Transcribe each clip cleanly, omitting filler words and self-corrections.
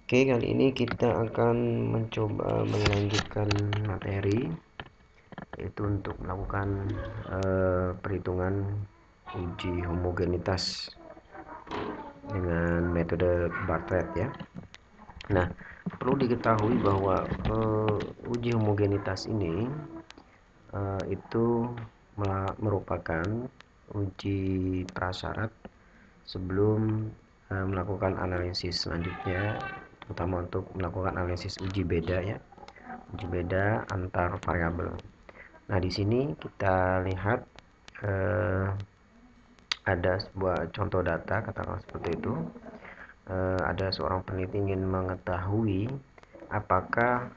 Oke, kali ini kita akan mencoba melanjutkan materi, yaitu untuk melakukan perhitungan uji homogenitas dengan metode Bartlett ya. Nah, perlu diketahui bahwa uji homogenitas ini itu merupakan uji prasyarat sebelum melakukan analisis selanjutnya, terutama untuk melakukan analisis uji beda ya, uji beda antar variabel. Nah, di sini kita lihat ada sebuah contoh data, katakanlah seperti itu. Ada seorang peneliti ingin mengetahui apakah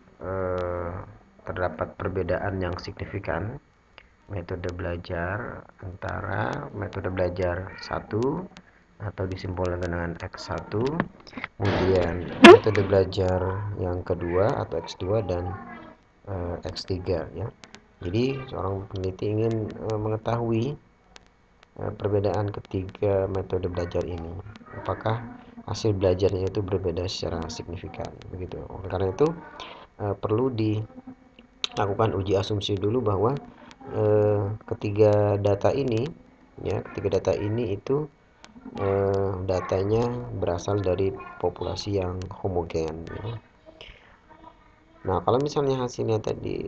terdapat perbedaan yang signifikan metode belajar antara metode belajar 1 atau disimpulkan dengan X1, kemudian metode belajar yang kedua atau X2 dan X3 ya. Jadi seorang peneliti ingin mengetahui perbedaan ketiga metode belajar ini, apakah hasil belajarnya itu berbeda secara signifikan begitu. Oleh karena itu perlu dilakukan uji asumsi dulu bahwa ketiga data ini itu datanya berasal dari populasi yang homogen ya. Nah, kalau misalnya hasilnya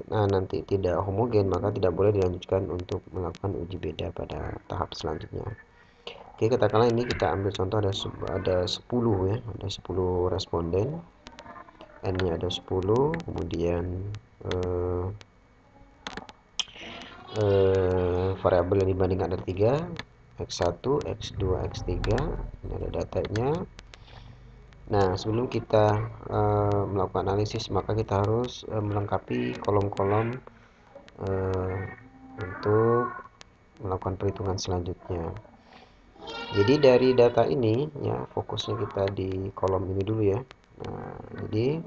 nanti tidak homogen, maka tidak boleh dilanjutkan untuk melakukan uji beda pada tahap selanjutnya. Oke, katakanlah ini kita ambil contoh ada 10 ya, ada 10 responden. N-nya ada 10, kemudian variabel yang dibandingkan ada 3, X1, X2, X3. Ini ada datanya. Nah, sebelum kita melakukan analisis, maka kita harus melengkapi kolom-kolom untuk melakukan perhitungan selanjutnya. Jadi dari data ini ya, fokusnya kita di kolom ini dulu ya. Nah, jadi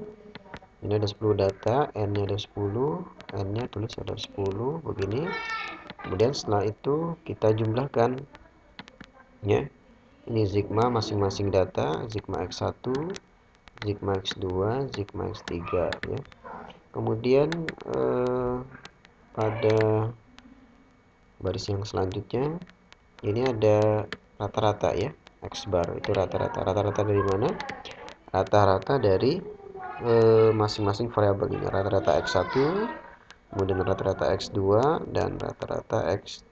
ini ada 10 data, N-nya ada 10, N-nya tulis ada 10 begini. Kemudian setelah itu kita jumlahkan ya. Ini sigma masing-masing data, sigma X1, sigma X2, sigma X3 ya. Kemudian pada baris yang selanjutnya ini ada rata-rata ya, X bar itu rata-rata dari mana? Rata-rata dari masing-masing variabel ini, rata-rata X1, kemudian rata-rata X2 dan rata-rata X3.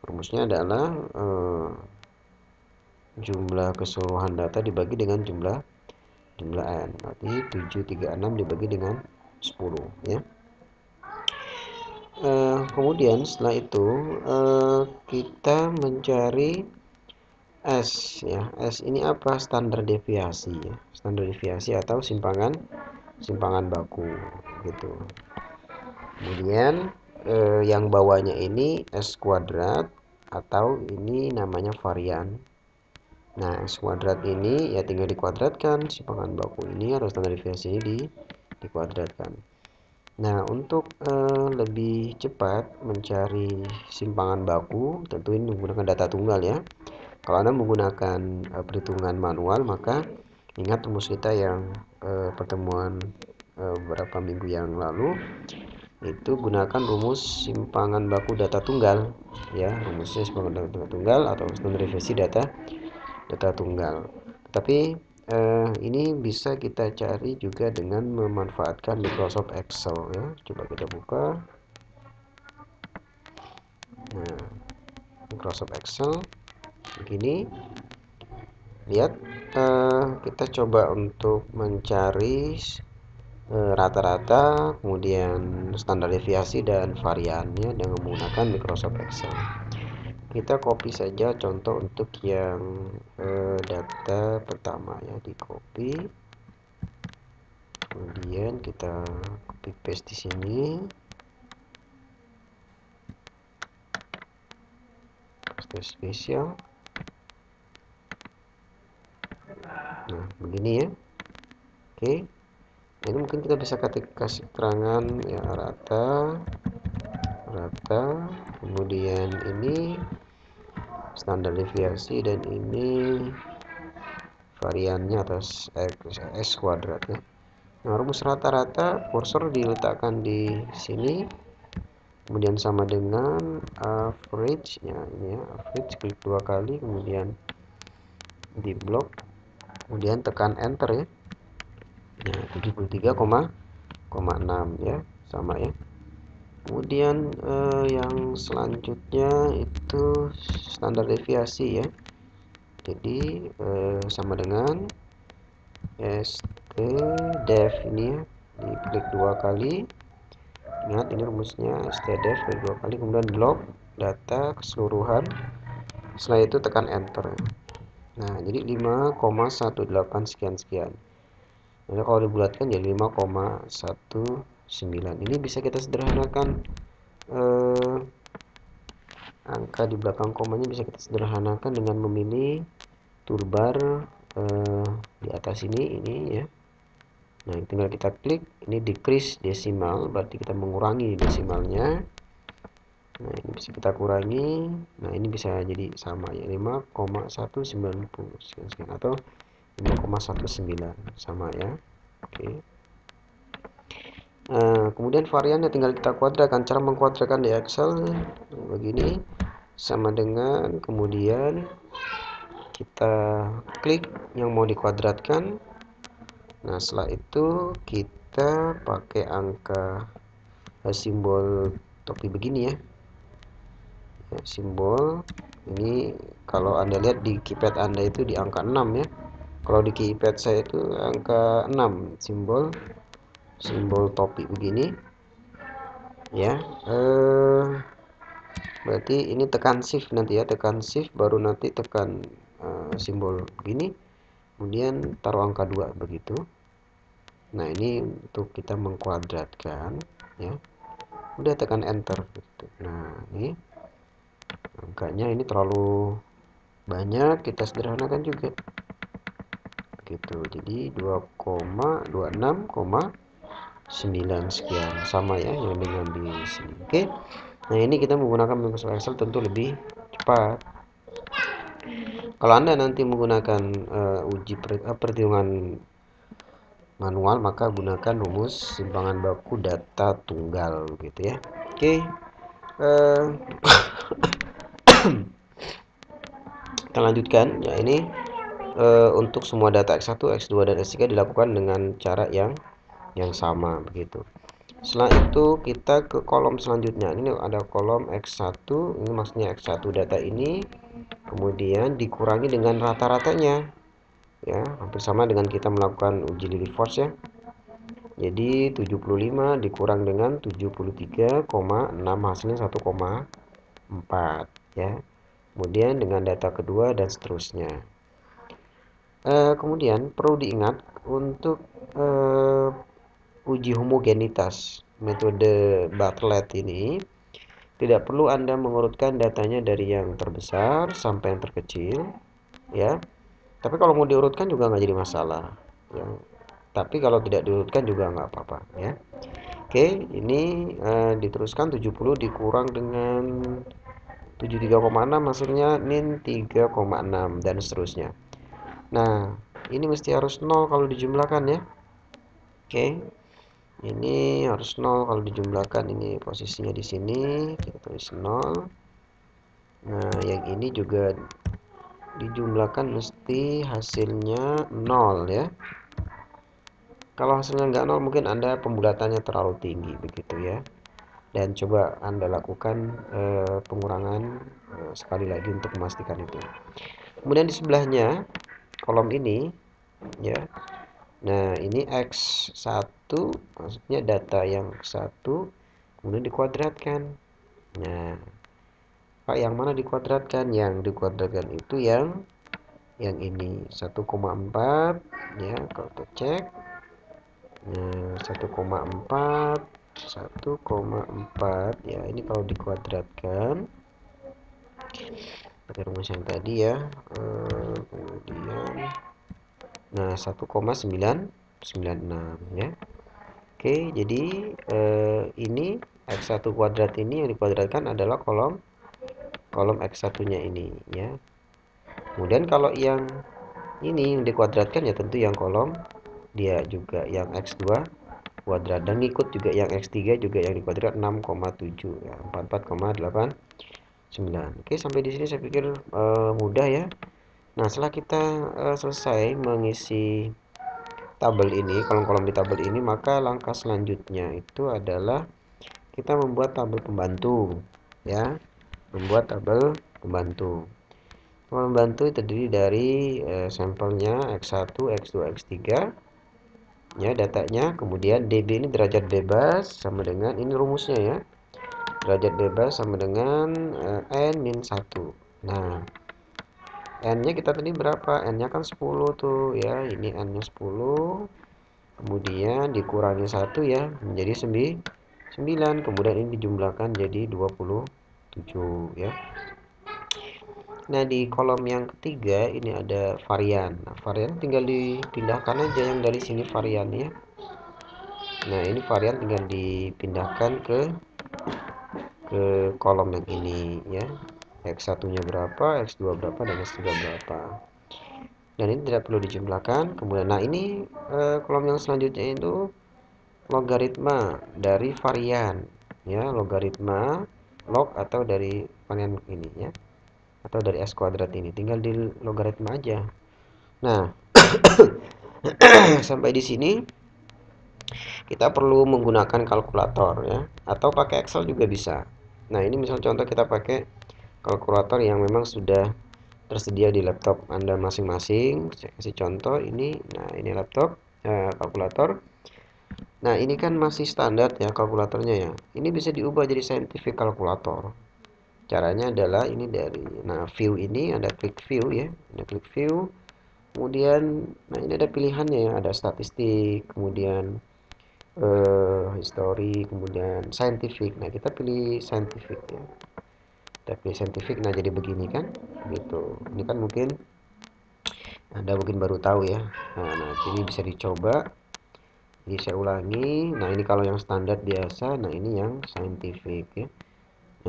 Rumusnya adalah jumlah keseluruhan data dibagi dengan jumlah N, berarti 736 dibagi dengan 10 ya. Kemudian setelah itu kita mencari S ya. S ini apa? Standar deviasi ya. Standar deviasi atau simpangan baku gitu. Kemudian yang bawahnya ini S kuadrat atau ini namanya varian. Nah, S kuadrat ini ya tinggal dikuadratkan, simpangan baku ini atau standar deviasi ini dikuadratkan. Nah, untuk lebih cepat mencari simpangan baku, tentu ini menggunakan data tunggal ya. Kalau Anda menggunakan perhitungan manual, maka ingat rumus kita yang pertemuan beberapa minggu yang lalu, itu gunakan rumus simpangan baku data tunggal ya. Rumusnya simpangan data tunggal atau standar deviasi data tunggal. Tapi ini bisa kita cari juga dengan memanfaatkan Microsoft Excel ya. Coba kita buka. Nah, Microsoft Excel begini. Lihat, kita coba untuk mencari rata-rata, kemudian standar deviasi dan variannya dengan menggunakan Microsoft Excel. Kita copy saja contoh untuk yang data pertama ya, di copy, kemudian kita copy paste di sini, paste spesial. Nah, begini ya. Oke, ini mungkin kita bisa kasih keterangan ya, rata, kemudian ini standar deviasi dan ini variannya atas x kuadrat ya. Nah, rumus rata-rata kursor diletakkan di sini, kemudian sama dengan average ya, ini ya, average, klik 2 kali, kemudian di blok, kemudian tekan enter ya. Nah, 73,6 ya, sama ya. Kemudian yang selanjutnya itu standar deviasi ya. Jadi sama dengan stdef ini ya, diklik 2 kali. Ingat ini rumusnya stdef, klik 2 kali, kemudian blok data keseluruhan. Setelah itu tekan enter. Nah, jadi 5,18 sekian sekian. Jadi kalau dibulatkan jadi 5,19. Ini bisa kita sederhanakan, angka di belakang komanya bisa kita sederhanakan dengan memilih toolbar di atas ini ya. Nah, tinggal kita klik, ini decrease desimal, berarti kita mengurangi desimalnya. Nah, ini bisa kita kurangi. Nah, ini bisa jadi sama ya, 5,190 sekian atau 5,19 sama ya. Oke. Kemudian variannya tinggal kita kuadratkan. Cara mengkuadratkan di Excel begini, sama dengan kemudian kita klik yang mau dikuadratkan. Nah, setelah itu kita pakai angka simbol topi begini ya. Simbol ini kalau Anda lihat di keypad Anda itu di angka 6 ya. Kalau di keypad saya itu angka 6, simbol topi begini ya. Berarti ini tekan shift nanti ya, tekan shift baru nanti tekan simbol begini, kemudian taruh angka 2 begitu. Nah, ini untuk kita mengkuadratkan ya. Udah tekan enter gitu. Nah, ini angkanya ini terlalu banyak, kita sederhanakan juga gitu. Jadi 2,26,9 sekian sama ya yang dengan di sini. Oke. Nah, ini kita menggunakan Microsoft Excel tentu lebih cepat. Kalau Anda nanti menggunakan perhitungan manual, maka gunakan rumus simpangan baku data tunggal gitu ya. Oke. Kita lanjutkan ya. Ini untuk semua data X1, X2 dan X3 dilakukan dengan cara yang sama begitu. Setelah itu kita ke kolom selanjutnya. Ini ada kolom X1, ini maksudnya X1 data ini kemudian dikurangi dengan rata-ratanya ya, hampir sama dengan kita melakukan uji Lily-Force ya. Jadi 75 dikurang dengan 73,6 hasilnya 1,4 ya. Kemudian dengan data kedua dan seterusnya. Kemudian perlu diingat untuk uji homogenitas metode Bartlett ini tidak perlu Anda mengurutkan datanya dari yang terbesar sampai yang terkecil ya. Tapi kalau mau diurutkan juga nggak jadi masalah ya. Tapi kalau tidak diurutkan juga nggak apa-apa ya. Oke, ini diteruskan 70 dikurang dengan 73,6 hasilnya min 3,6 dan seterusnya. Nah, ini mesti harus 0 kalau dijumlahkan ya. Oke. Ini harus 0 kalau dijumlahkan, ini posisinya di sini, kita tulis 0. Nah, yang ini juga dijumlahkan mesti hasilnya 0 ya. Kalau hasilnya nggak 0 mungkin Anda pembulatannya terlalu tinggi begitu ya. Dan coba Anda lakukan pengurangan sekali lagi untuk memastikan itu. Kemudian di sebelahnya kolom ini ya. Nah, ini X1 maksudnya data yang 1 kemudian dikuadratkan. Nah, Pak, yang mana dikuadratkan? Yang dikuadratkan itu yang ini 1,4 ya, kalau kita cek. Nah, 1,4 ya, ini kalau dikuadratkan pakai rumus yang tadi ya. Kemudian nah 1,996 ya. Oke, jadi ini X1 kuadrat ini yang dikuadratkan adalah kolom X1 nya ini ya. Kemudian kalau yang ini yang dikuadratkan ya tentu yang kolom dia juga yang X2 kuadrat, dan ngikut juga yang X3 juga yang dikuadrat 6,7 ya, 44,89. Oke, sampai di sini saya pikir mudah ya. Nah, setelah kita selesai mengisi tabel ini, kolom-kolom di tabel ini, maka langkah selanjutnya itu adalah kita membuat tabel pembantu ya, membuat tabel pembantu. Tabel pembantu terdiri dari sampelnya X1, X2, X3 ya, datanya, kemudian DB ini derajat bebas sama dengan ini rumusnya ya, derajat bebas sama dengan N-1. Nah, N-nya kita tadi berapa? N-nya kan 10 tuh ya, ini N-nya 10, kemudian dikurangi 1 ya, menjadi 9, kemudian ini dijumlahkan jadi 27 ya. Nah, di kolom yang ketiga ini ada varian. Nah, varian tinggal dipindahkan aja yang dari sini varian ya. Nah, ini varian tinggal dipindahkan ke kolom yang ini ya. X1 nya berapa, X2 berapa, dan X3 berapa. Dan ini tidak perlu dijumlahkan. Kemudian nah ini kolom yang selanjutnya itu logaritma dari varian ya, logaritma log atau dari varian ini ya, atau dari S kuadrat ini tinggal di logaritma aja. Nah, sampai di sini kita perlu menggunakan kalkulator ya, atau pakai Excel juga bisa. Nah, ini misal contoh kita pakai kalkulator yang memang sudah tersedia di laptop Anda masing-masing. Saya kasih contoh ini. Nah, ini laptop kalkulator. Nah, ini kan masih standar ya kalkulatornya ya. Ini bisa diubah jadi scientific kalkulator. Caranya adalah ini dari view ini, ada klik view ya. Ada klik view. Kemudian nah ini ada pilihannya ya, ada statistik, kemudian history, kemudian scientific. Nah, kita pilih scientific ya. Kita pilih scientific. Nah, jadi begini kan. Gitu. Ini kan mungkin Anda mungkin baru tahu ya. Nah, ini bisa dicoba. Jadi saya ulangi. Nah, ini kalau yang standar biasa. Nah, ini yang scientific ya.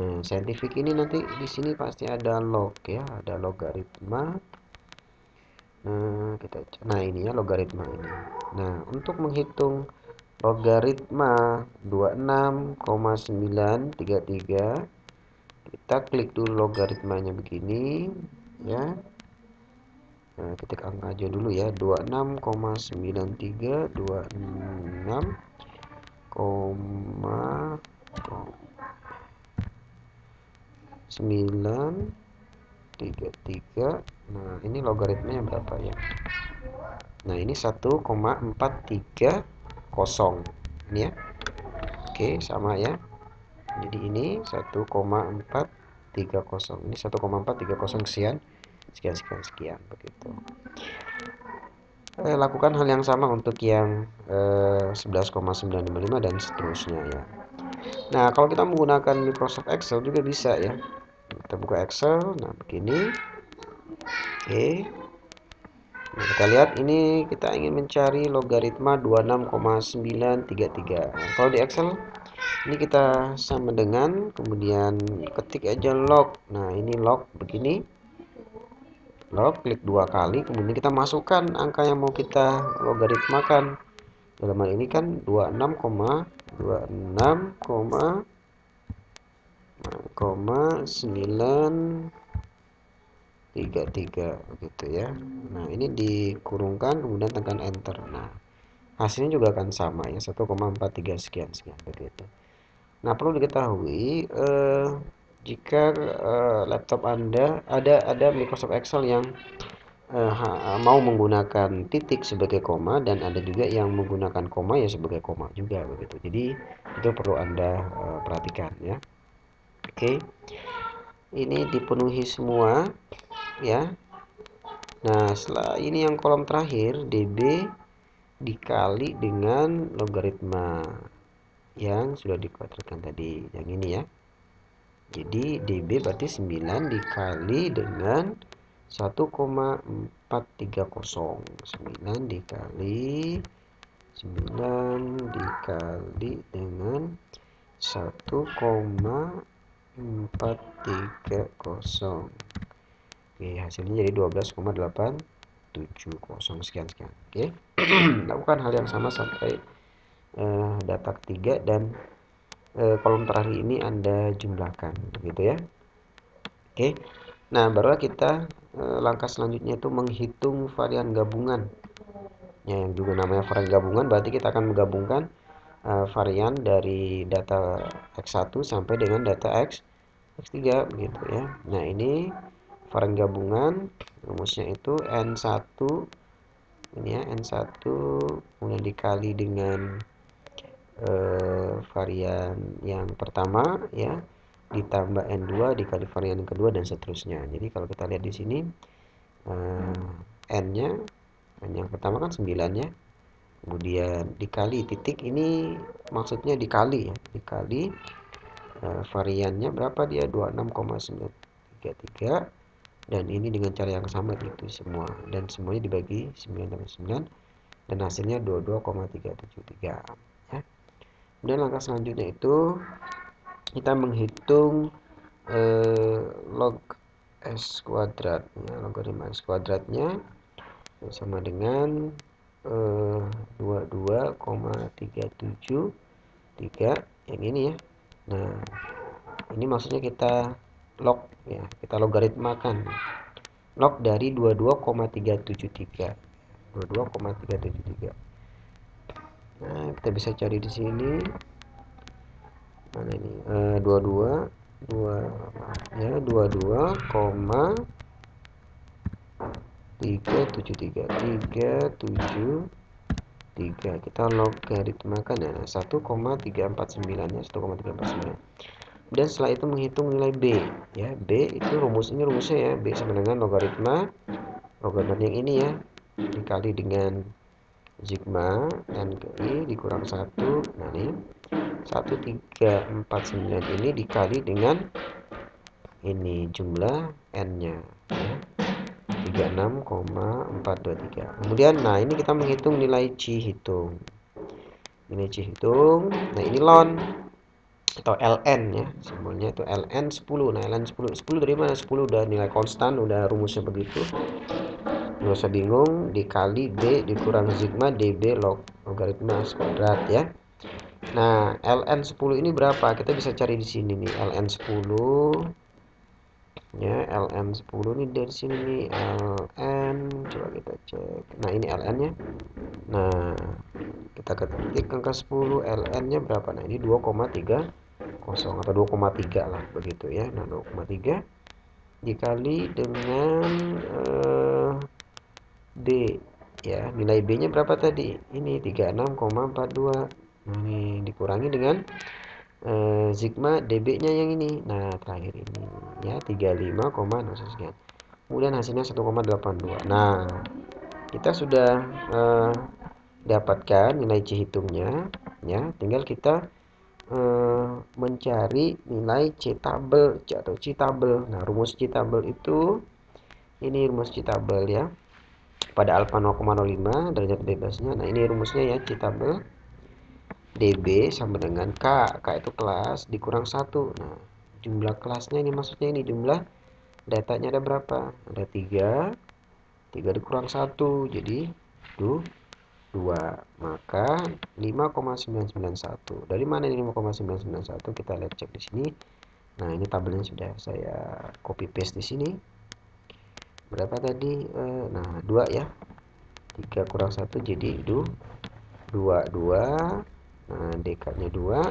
Nah, scientific ini nanti di sini pasti ada log ya, ada logaritma. Nah ini ya logaritma ini. Nah, untuk menghitung logaritma 26,933, kita klik dulu logaritmanya begini ya. Nah, ketik angka aja dulu ya, 26,933. Nah, ini logaritmanya berapa ya? Nah, ini 1,430 ini ya. Oke, sama ya. Jadi ini 1,430. Ini 1,430 sekian, sekian, sekian, sekian begitu. Lakukan hal yang sama untuk yang 11,955 dan seterusnya ya. Nah, kalau kita menggunakan Microsoft Excel juga bisa ya. Kita buka Excel. Nah, begini. Oke. Nah, kita lihat ini kita ingin mencari logaritma 26,933. Nah, kalau di Excel ini kita sama dengan, kemudian ketik aja log. Nah, ini log begini. Log, klik 2 kali, kemudian kita masukkan angka yang mau kita logaritmakan. Dalam hal ini kan 26,933 begitu ya. Nah, ini dikurungkan kemudian tekan enter. Nah, hasilnya juga akan sama ya, 1,43 sekian sekian begitu. Nah, perlu diketahui jika laptop Anda ada Microsoft Excel yang mau menggunakan titik sebagai koma, dan ada juga yang menggunakan koma ya sebagai koma juga begitu. Jadi itu perlu Anda perhatikan ya. Oke. Ini dipenuhi semua ya. Nah, setelah ini yang kolom terakhir DB dikali dengan logaritma yang sudah dikuadratkan tadi, yang ini ya. Jadi DB berarti 9 dikali dengan 1,430. 9 dikali 9 dikali dengan 1,430. Oke, hasilnya jadi 12,8 70 sekian sekian. Oke. Lakukan hal yang sama sampai data ketiga dan kolom terakhir ini Anda jumlahkan, begitu ya. Oke. Nah, barulah kita langkah selanjutnya itu menghitung varian gabungan. Ya, yang juga namanya varian gabungan berarti kita akan menggabungkan varian dari data X1 sampai dengan data X3 begitu ya. Nah, ini varian gabungan rumusnya itu N1 ini ya, N1 kemudian dikali dengan varian yang pertama ya, ditambah N2 dikali varian yang kedua dan seterusnya. Jadi kalau kita lihat di sini N-nya yang pertama kan 9 ya. Kemudian dikali titik ini maksudnya dikali ya, dikali variannya berapa dia 26,933 dan ini dengan cara yang sama gitu semua dan semuanya dibagi 9 tambah 9 dan hasilnya 22,373 ya. Kemudian langkah selanjutnya itu kita menghitung log S kuadrat ya, logaritma S kuadratnya sama dengan 22,373 yang ini ya. Nah, ini maksudnya kita log ya, kita logaritmakan log dari 22,373. 22,373. Nah, kita bisa cari di sini. Mana ini? 22 ya 22,373 kita logaritmakan ya 1,349 ya 1,349. Dan setelah itu menghitung nilai B ya. B itu rumusnya ya B sama dengan logaritma yang ini ya dikali dengan sigma N ke I dikurang 1. Nah ini 1349 ini dikali dengan ini jumlah N nya ya, 36,423. Kemudian nah ini kita menghitung nilai Cihitung. Ini Cihitung. Nah ini ln atau ln ya, simbolnya itu ln 10. Nah ln 10 dari mana? 10 udah nilai konstan, udah rumusnya begitu, nggak usah bingung, dikali B dikurang sigma dB logaritma kuadrat ya. Nah ln 10 ini berapa? Kita bisa cari di sini nih ln 10 ya, ln 10 nih dari sini nih ln, coba kita cek. Nah ini ln nya. Nah kita ketik angka 10 ln nya berapa? Nah ini 2,30 atau 2,3 lah begitu ya. Nah 2,3 dikali dengan B ya, nilai B nya berapa tadi? Ini 36,42. Nah ini dikurangi dengan sigma dB nya yang ini. Nah terakhir ini ya 35,01 sekian. Kemudian hasilnya 1,82. Nah kita sudah dapatkan nilai Cihitungnya ya, tinggal kita mencari nilai C tabel atau C tabel. Nah rumus C tabel itu ini rumus C tabel ya, pada alfa 0,05 derajat bebasnya. Nah ini rumusnya ya, C tabel dB sama dengan K itu kelas dikurang 1. Nah jumlah kelasnya ini maksudnya ini jumlah datanya ada berapa? Ada 3 dikurang 1 jadi 2. Maka 5,991. Dari mana ini 5,991? Kita lihat cek di sini. Nah ini tabelnya sudah saya copy paste di sini. Berapa tadi? Nah 2 ya, 3 kurang 1 jadi 2. Nah DK nya 2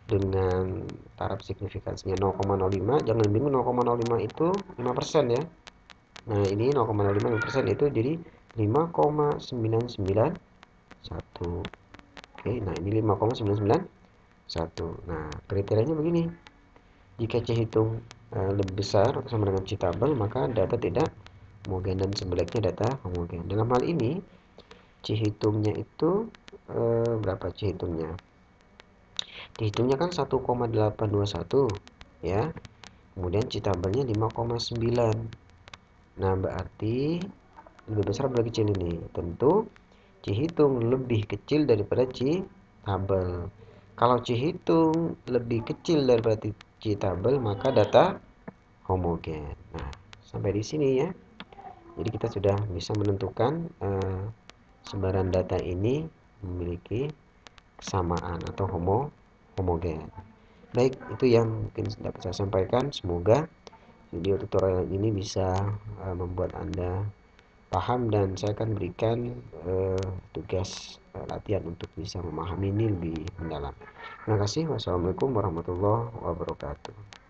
dengan taraf signifikansinya 0,05. Jangan bingung, 0,05 itu 5% ya. Nah ini 0,05 5% itu jadi 5,991. Oke, nah ini 5,991. Nah kriterianya begini, jika C hitung lebih besar atau sama dengan C tabel maka data tidak homogen dan sebaliknya data homogen. Dalam hal ini C hitungnya itu berapa C hitungnya? Dihitungnya kan 1,821 ya. Kemudian C tabelnya 5,9. Nah, berarti lebih besar atau lebih kecil ini? Tentu C hitung lebih kecil daripada C tabel. Kalau C hitung lebih kecil daripada C tabel maka data homogen. Nah, sampai di sini ya. Jadi kita sudah bisa menentukan sebaran data ini memiliki kesamaan atau homogen. Baik, itu yang mungkin dapat saya sampaikan. Semoga video tutorial ini bisa membuat Anda paham, dan saya akan berikan tugas latihan untuk bisa memahami ini lebih mendalam. Terima kasih. Wassalamualaikum warahmatullahi wabarakatuh.